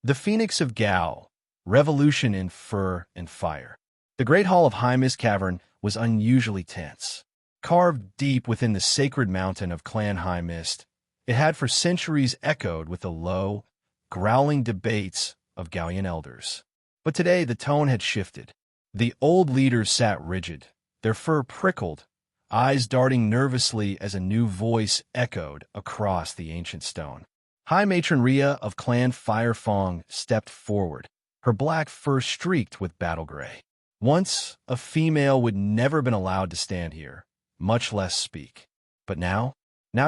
The Phoenix of Gao, Revolution in Fur and Fire. The Great Hall of High Mist Cavern was unusually tense. Carved deep within the sacred mountain of Clan High Mist, it had for centuries echoed with the low, growling debates of Gaoian elders. But today the tone had shifted. The old leaders sat rigid, their fur prickled, eyes darting nervously as a new voice echoed across the ancient stone. High Matron Rhea of Clan Firefang stepped forward, her black fur streaked with battle gray. Once, a female would never have been allowed to stand here, much less speak. But now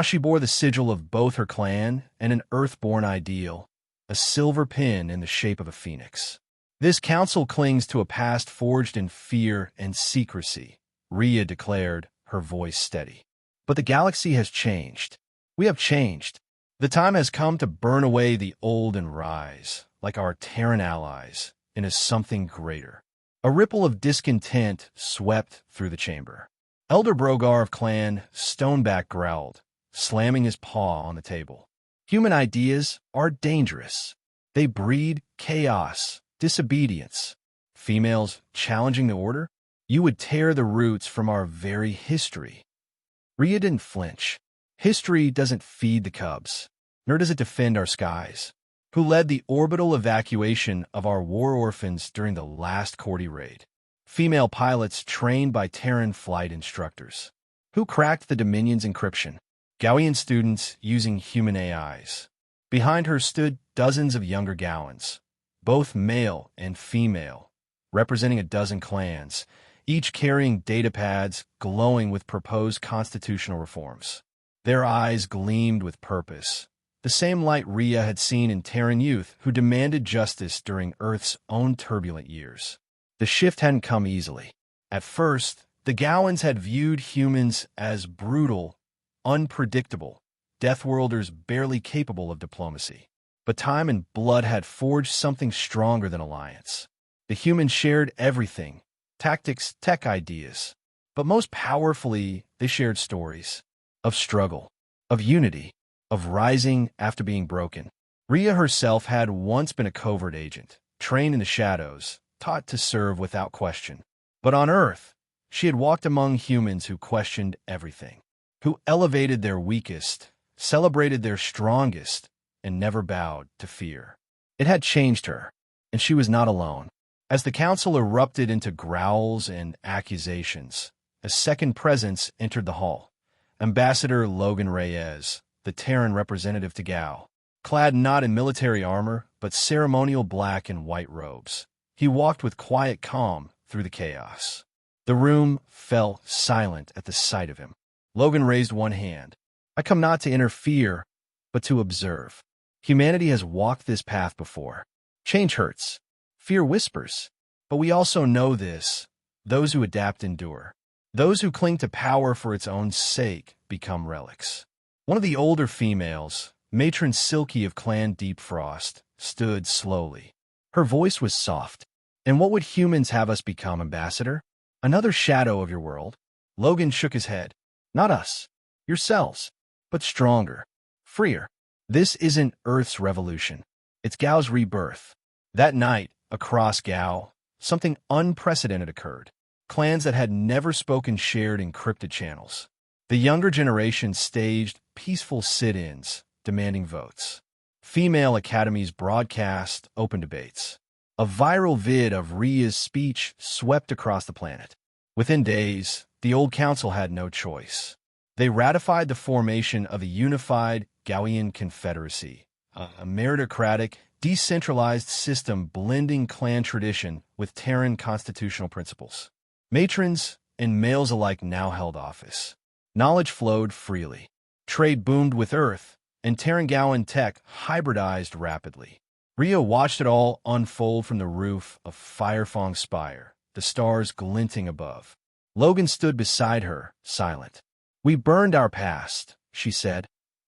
she bore the sigil of both her clan and an earthborn ideal, a silver pin in the shape of a phoenix. This council clings to a past forged in fear and secrecy, Rhea declared, her voice steady. But the galaxy has changed. We have changed. The time has come to burn away the old and rise, like our Terran allies, into something greater. A ripple of discontent swept through the chamber. Elder Brogar of Clan Stoneback growled, slamming his paw on the table. Human ideas are dangerous. They breed chaos, disobedience. Females challenging the order? You would tear the roots from our very history. Rhea didn't flinch. History doesn't feed the cubs, nor does it defend our skies. Who led the orbital evacuation of our war orphans during the last Cordy raid? Female pilots trained by Terran flight instructors. Who cracked the Dominion's encryption? Gaoian students using human AIs. Behind her stood dozens of younger Gaoans, both male and female, representing a dozen clans, each carrying datapads glowing with proposed constitutional reforms. Their eyes gleamed with purpose, the same light Rhea had seen in Terran youth who demanded justice during Earth's own turbulent years. The shift hadn't come easily. At first, the Gaoans had viewed humans as brutal, unpredictable, Deathworlders barely capable of diplomacy. But time and blood had forged something stronger than alliance. The humans shared everything, tactics, tech ideas. But most powerfully, they shared stories. Of struggle, of unity, of rising after being broken. Rhea herself had once been a covert agent, trained in the shadows, taught to serve without question. But on Earth, she had walked among humans who questioned everything, who elevated their weakest, celebrated their strongest, and never bowed to fear. It had changed her, and she was not alone. As the council erupted into growls and accusations, a second presence entered the hall. Ambassador Logan Reyes, the Terran representative to Gao, clad not in military armor, but ceremonial black and white robes. He walked with quiet calm through the chaos. The room fell silent at the sight of him. Logan raised one hand. I come not to interfere, but to observe. Humanity has walked this path before. Change hurts. Fear whispers. But we also know this. Those who adapt endure. Those who cling to power for its own sake become relics. One of the older females, Matron Silky of Clan Deep Frost, stood slowly. Her voice was soft. And what would humans have us become, Ambassador? Another shadow of your world? Logan shook his head. Not us. Yourselves. But stronger. Freer. This isn't Earth's revolution. It's Gao's rebirth. That night, across Gao, something unprecedented occurred. Clans that had never spoken shared encrypted channels. The younger generation staged peaceful sit-ins, demanding votes. Female academies broadcast open debates. A viral vid of Rhea's speech swept across the planet. Within days, the old council had no choice. They ratified the formation of a unified Gaoian Confederacy, a meritocratic, decentralized system blending clan tradition with Terran constitutional principles. Matrons and males alike now held office. Knowledge flowed freely. Trade boomed with Earth, and Terran Gaoan tech hybridized rapidly. Rhea watched it all unfold from the roof of Firefang Spire, the stars glinting above. Logan stood beside her, silent. We burned our past, she said,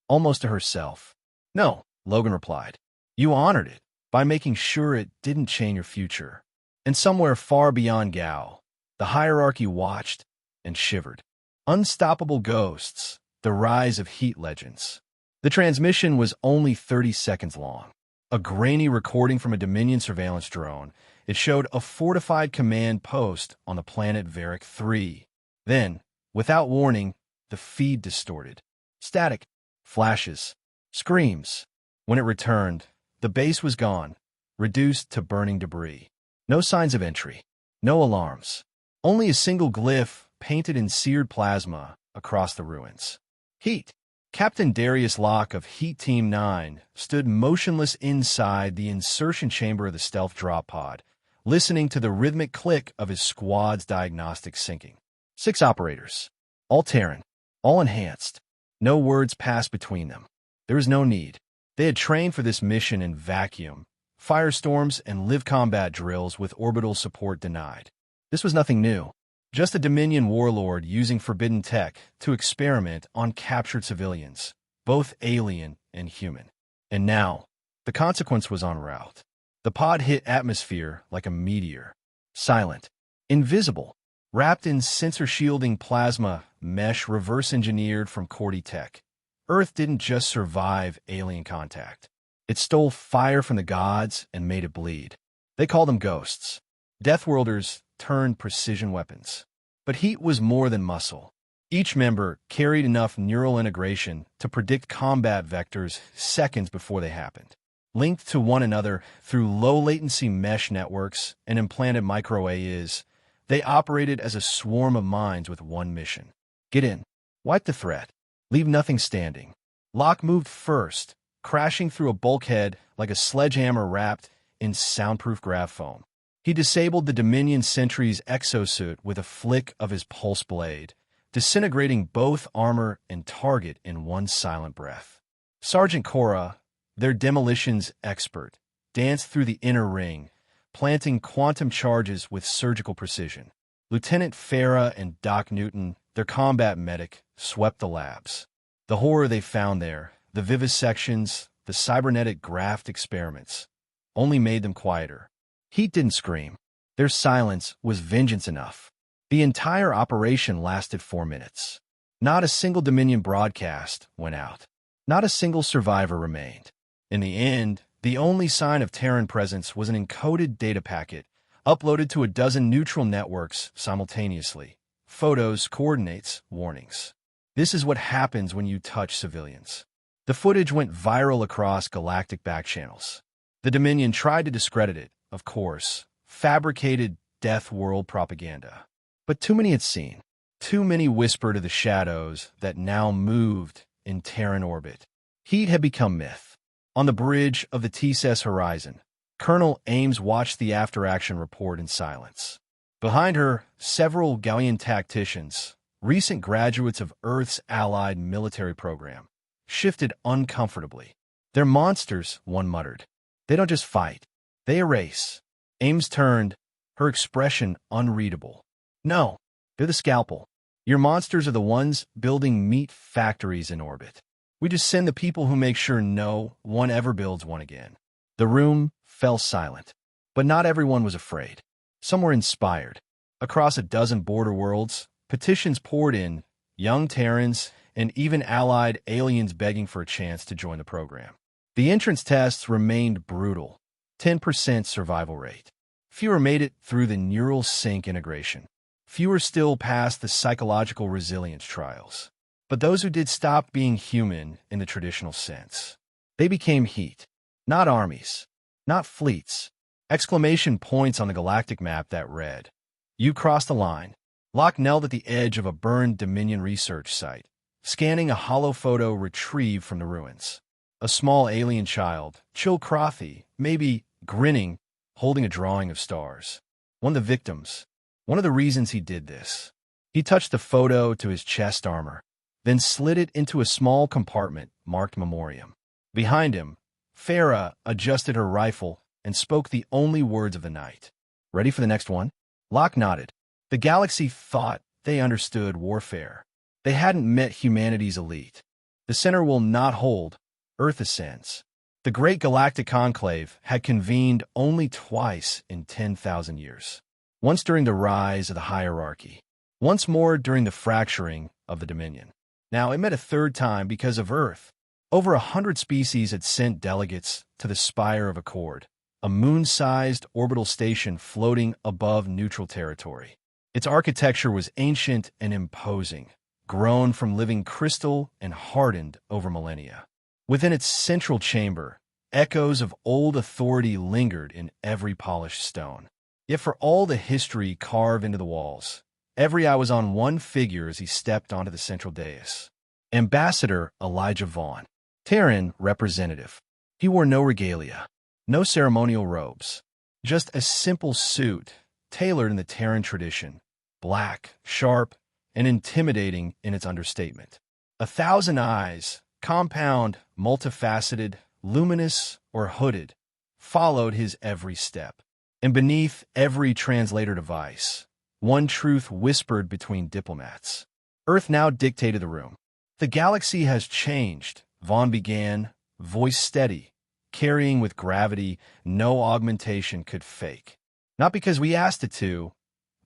almost to herself. No, Logan replied. You honored it by making sure it didn't chain your future. And somewhere far beyond Gao, the hierarchy watched and shivered. Unstoppable ghosts, the rise of heat legends. The transmission was only 30 seconds long. A grainy recording from a Dominion surveillance drone. It showed a fortified command post on the planet Varric 3. Then, without warning, the feed distorted. Static. Flashes. Screams. When it returned, the base was gone, reduced to burning debris. No signs of entry. No alarms. Only a single glyph painted in seared plasma across the ruins. Heat. Captain Darius Locke of Heat Team 9 stood motionless inside the insertion chamber of the stealth drop pod, listening to the rhythmic click of his squad's diagnostic syncing. 6 operators. All Terran. All enhanced. No words passed between them. There was no need. They had trained for this mission in vacuum, firestorms, and live combat drills with orbital support denied. This was nothing new. Just a Dominion warlord using forbidden tech to experiment on captured civilians, both alien and human. And now, the consequence was en route. The pod hit atmosphere like a meteor. Silent. Invisible. Wrapped in sensor-shielding plasma mesh reverse-engineered from Cordy Tech. Earth didn't just survive alien contact. It stole fire from the gods and made it bleed. They call them ghosts. Deathworlders turned precision weapons. But heat was more than muscle. Each member carried enough neural integration to predict combat vectors seconds before they happened. Linked to one another through low-latency mesh networks and implanted micro-AIs, they operated as a swarm of minds with one mission. Get in. Wipe the threat. Leave nothing standing. Locke moved first, crashing through a bulkhead like a sledgehammer wrapped in soundproof grav foam. He disabled the Dominion Sentry's exosuit with a flick of his pulse blade, disintegrating both armor and target in one silent breath. Sergeant Cora, their demolitions expert, danced through the inner ring, planting quantum charges with surgical precision. Lieutenant Farah and Doc Newton, their combat medic, swept the labs. The horror they found there, the vivisections, the cybernetic graft experiments, only made them quieter. Heat didn't scream. Their silence was vengeance enough. The entire operation lasted 4 minutes. Not a single Dominion broadcast went out. Not a single survivor remained. In the end, the only sign of Terran presence was an encoded data packet uploaded to a dozen neutral networks simultaneously. Photos, coordinates, warnings. This is what happens when you touch civilians. The footage went viral across Galactic backchannels. The Dominion tried to discredit it, of course, fabricated Deathworld propaganda. But too many had seen. Too many whispered of the shadows that now moved in Terran orbit. Heat had become myth. On the bridge of the TSS horizon, Colonel Ames watched the after-action report in silence. Behind her, several Gaoian tacticians, recent graduates of Earth's allied military program, shifted uncomfortably. They're monsters, one muttered. They don't just fight. They erase. Ames turned, her expression unreadable. No, they're the scalpel. Your monsters are the ones building meat factories in orbit. We just send the people who make sure no one ever builds one again. The room fell silent, but not everyone was afraid. Some were inspired. Across a dozen border worlds, petitions poured in, young Terrans and even allied aliens begging for a chance to join the program. The entrance tests remained brutal. 10% survival rate. Fewer made it through the neural sync integration. Fewer still passed the psychological resilience trials. But those who did stopped being human in the traditional sense. They became heat. Not armies. Not fleets. Exclamation points on the galactic map that read, "You crossed the line." Locke knelt at the edge of a burned Dominion research site, scanning a hollow photo retrieved from the ruins. A small alien child, Chilkrothy, maybe grinning, holding a drawing of stars. One of the victims. One of the reasons he did this. He touched the photo to his chest armor, then slid it into a small compartment marked Memoriam. Behind him, Farah adjusted her rifle and spoke the only words of the night. "Ready for the next one?" Locke nodded. The galaxy thought they understood warfare. They hadn't met humanity's elite. The center will not hold. Earth ascends. The Great Galactic Conclave had convened only twice in 10,000 years. Once during the rise of the hierarchy. Once more during the fracturing of the Dominion. Now it met a third time because of Earth. Over 100 species had sent delegates to the Spire of Accord, a moon-sized orbital station floating above neutral territory. Its architecture was ancient and imposing, grown from living crystal and hardened over millennia. Within its central chamber, echoes of old authority lingered in every polished stone. Yet for all the history carved into the walls, every eye was on one figure as he stepped onto the central dais. Ambassador Elijah Vaughn, Terran representative. He wore no regalia, no ceremonial robes, just a simple suit tailored in the Terran tradition, black, sharp, and intimidating in its understatement. 1,000 eyes, compound, multifaceted, luminous, or hooded, followed his every step. And beneath every translator device, one truth whispered between diplomats. Earth now dictated the room. The galaxy has changed, Vaughn began, voice steady, carrying with gravity no augmentation could fake. Not because we asked it to,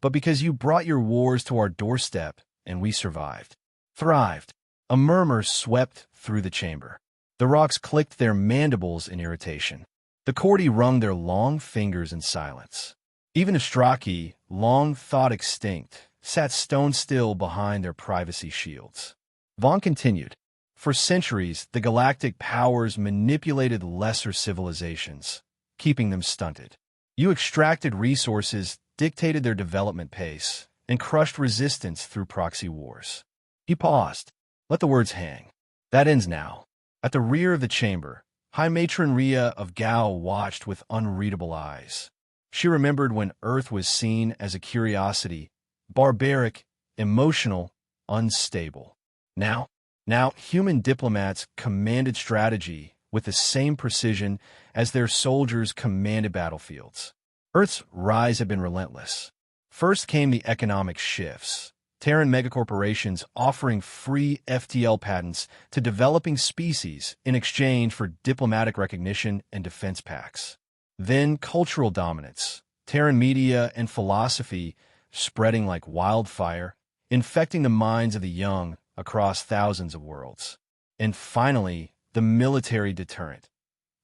but because you brought your wars to our doorstep and we survived. Thrived. A murmur swept through the chamber. The rocks clicked their mandibles in irritation. The Cordi wrung their long fingers in silence. Even Astraki, long thought extinct, sat stone-still behind their privacy shields. Vaughn continued. For centuries, the galactic powers manipulated lesser civilizations, keeping them stunted. You extracted resources, dictated their development pace, and crushed resistance through proxy wars. He paused. Let the words hang. That ends now. At the rear of the chamber, High Matron Rhea of Gao watched with unreadable eyes. She remembered when Earth was seen as a curiosity, barbaric, emotional, unstable. Now, human diplomats commanded strategy with the same precision as their soldiers commanded battlefields. Earth's rise had been relentless. First came the economic shifts. Terran megacorporations offering free FTL patents to developing species in exchange for diplomatic recognition and defense pacts. Then cultural dominance, Terran media and philosophy spreading like wildfire, infecting the minds of the young across thousands of worlds. And finally, the military deterrent.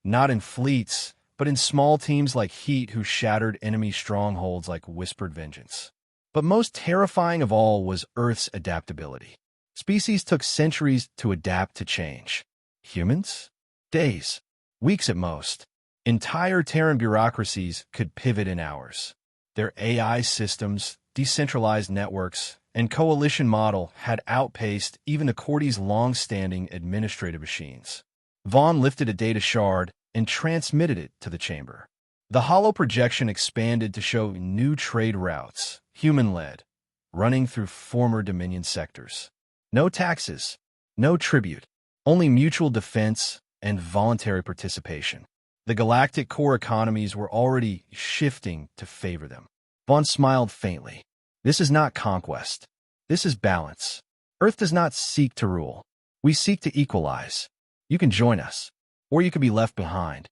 Not in fleets, but in small teams like Heat who shattered enemy strongholds like whispered vengeance. But most terrifying of all was Earth's adaptability. Species took centuries to adapt to change. Humans? Days. Weeks at most. Entire Terran bureaucracies could pivot in hours. Their AI systems, decentralized networks, and coalition model had outpaced even the Cordi's long-standing administrative machines. Vaughn lifted a data shard and transmitted it to the chamber. The hollow projection expanded to show new trade routes, human-led, running through former Dominion sectors. No taxes, no tribute, only mutual defense and voluntary participation. The galactic core economies were already shifting to favor them. Vaughn smiled faintly. This is not conquest. This is balance. Earth does not seek to rule. We seek to equalize. You can join us, or you can be left behind.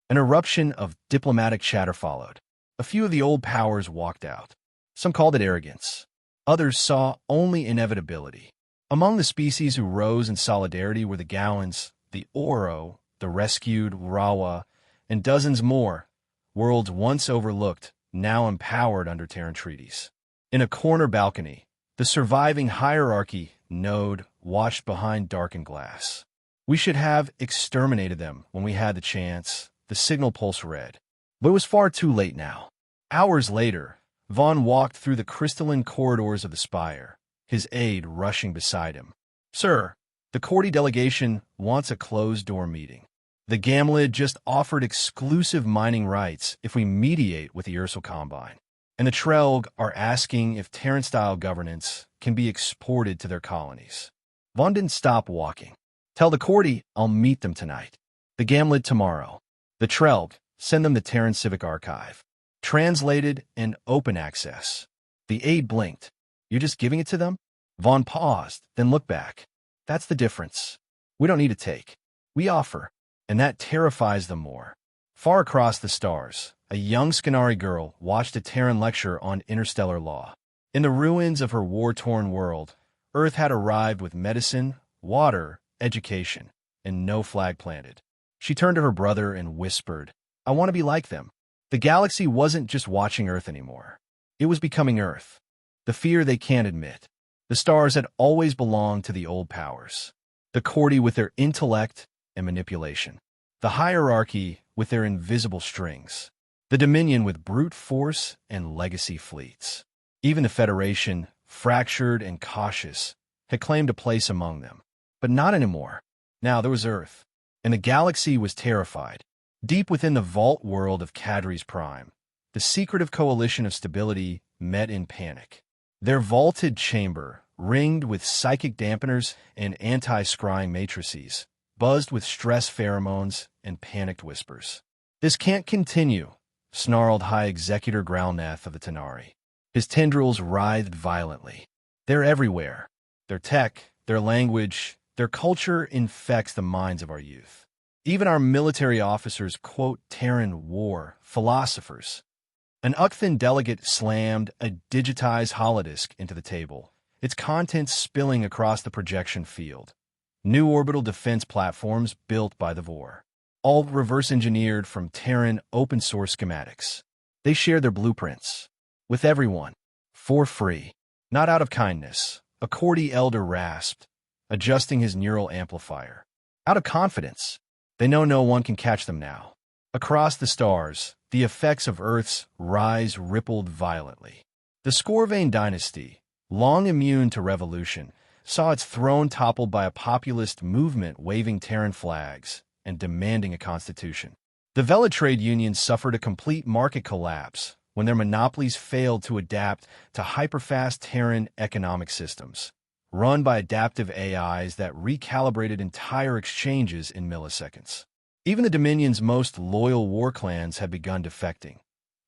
An eruption of diplomatic chatter followed. A few of the old powers walked out. Some called it arrogance. Others saw only inevitability. Among the species who rose in solidarity were the Gaoians, the Oro, the rescued Rawa, and dozens more, worlds once overlooked, now empowered under Terran treaties. In a corner balcony, the surviving hierarchy node watched behind darkened glass. We should have exterminated them when we had the chance, the signal pulse read. But it was far too late now. Hours later, Vaughn walked through the crystalline corridors of the spire, his aide rushing beside him. Sir, the Cordi delegation wants a closed-door meeting. The Gamlid just offered exclusive mining rights if we mediate with the Ursal Combine. And the Trelg are asking if Terran-style governance can be exported to their colonies. Vaughn didn't stop walking. Tell the Cordi I'll meet them tonight. The Gamlid tomorrow. The Trelg, send them the Terran Civic Archive. Translated and open access. The aide blinked. You're just giving it to them? Vaughn paused, then looked back. That's the difference. We don't need to take. We offer. And that terrifies them more. Far across the stars, a young Scanari girl watched a Terran lecture on interstellar law. In the ruins of her war-torn world, Earth had arrived with medicine, water, education, and no flag planted. She turned to her brother and whispered, "I want to be like them." The galaxy wasn't just watching Earth anymore. It was becoming Earth. The fear they can't admit. The stars had always belonged to the old powers. The Corti with their intellect and manipulation. The hierarchy with their invisible strings. The Dominion with brute force and legacy fleets. Even the Federation, fractured and cautious, had claimed a place among them. But not anymore. Now there was Earth, and the galaxy was terrified. Deep within the vault world of Kadri's Prime, the secretive coalition of stability met in panic. Their vaulted chamber, ringed with psychic dampeners and anti-scrying matrices, buzzed with stress pheromones and panicked whispers. "This can't continue," snarled High Executor Gralnath of the Tanari. His tendrils writhed violently. "They're everywhere. Their tech, their language, their culture infects the minds of our youth. Even our military officers quote Terran war philosophers." An Ukthan delegate slammed a digitized holodisc into the table, its contents spilling across the projection field. New orbital defense platforms built by the Vor. All reverse-engineered from Terran open-source schematics. They shared their blueprints. With everyone. For free. Not out of kindness, a Corti elder rasped, adjusting his neural amplifier. Out of confidence. They know no one can catch them now. Across the stars, the effects of Earth's rise rippled violently. The Scorvain dynasty, long immune to revolution, saw its throne toppled by a populist movement waving Terran flags and demanding a constitution. The Velatrade Union suffered a complete market collapse when their monopolies failed to adapt to hyperfast Terran economic systems, run by adaptive AIs that recalibrated entire exchanges in milliseconds. Even the Dominion's most loyal war clans had begun defecting,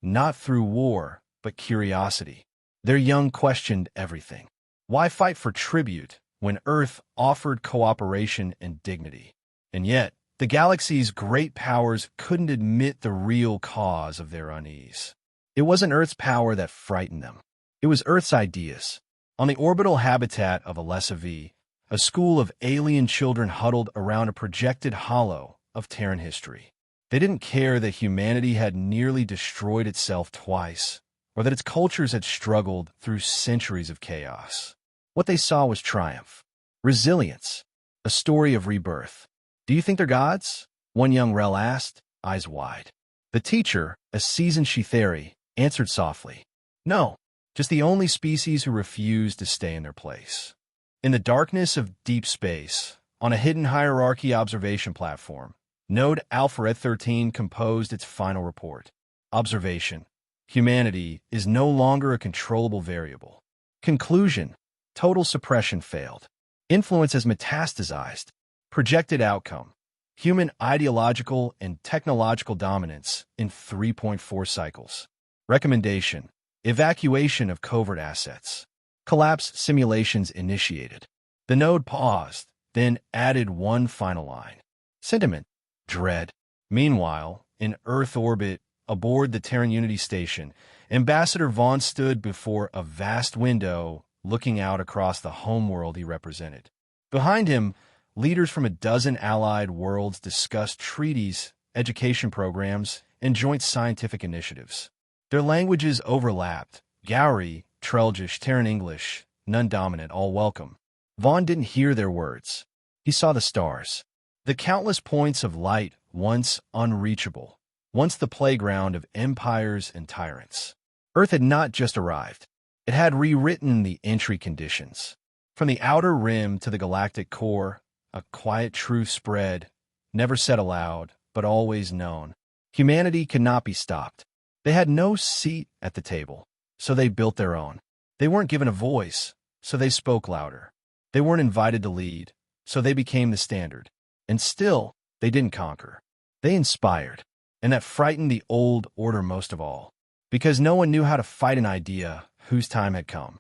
not through war, but curiosity. Their young questioned everything. Why fight for tribute when Earth offered cooperation and dignity? And yet, the galaxy's great powers couldn't admit the real cause of their unease. It wasn't Earth's power that frightened them. It was Earth's ideas. On the orbital habitat of Alessa V, a school of alien children huddled around a projected hollow of Terran history. They didn't care that humanity had nearly destroyed itself twice, or that its cultures had struggled through centuries of chaos. What they saw was triumph, resilience, a story of rebirth. "Do you think they're gods?" one young Rel asked, eyes wide. The teacher, a seasoned Shithari, answered softly, "No, just the only species who refused to stay in their place." In the darkness of deep space, on a hidden hierarchy observation platform, Node Alpharet 13 composed its final report. Observation: humanity is no longer a controllable variable. Conclusion: total suppression failed. Influence has metastasized. Projected outcome: human ideological and technological dominance in 3.4 cycles. Recommendation: evacuation of covert assets. Collapse simulations initiated. The node paused, then added one final line. Sentiment: dread. Meanwhile, in Earth orbit, aboard the Terran Unity Station, Ambassador Vaughn stood before a vast window looking out across the homeworld he represented. Behind him, leaders from a dozen allied worlds discussed treaties, education programs, and joint scientific initiatives. Their languages overlapped: Gauri, Trelgish, Terran English, none dominant, all welcome. Vaughn didn't hear their words. He saw the stars. The countless points of light, once unreachable, once the playground of empires and tyrants. Earth had not just arrived. It had rewritten the entry conditions. From the outer rim to the galactic core, a quiet truth spread, never said aloud, but always known. Humanity could not be stopped. They had no seat at the table, so they built their own. They weren't given a voice, so they spoke louder. They weren't invited to lead, so they became the standard. And still, they didn't conquer. They inspired. And that frightened the old order most of all, because no one knew how to fight an idea whose time had come.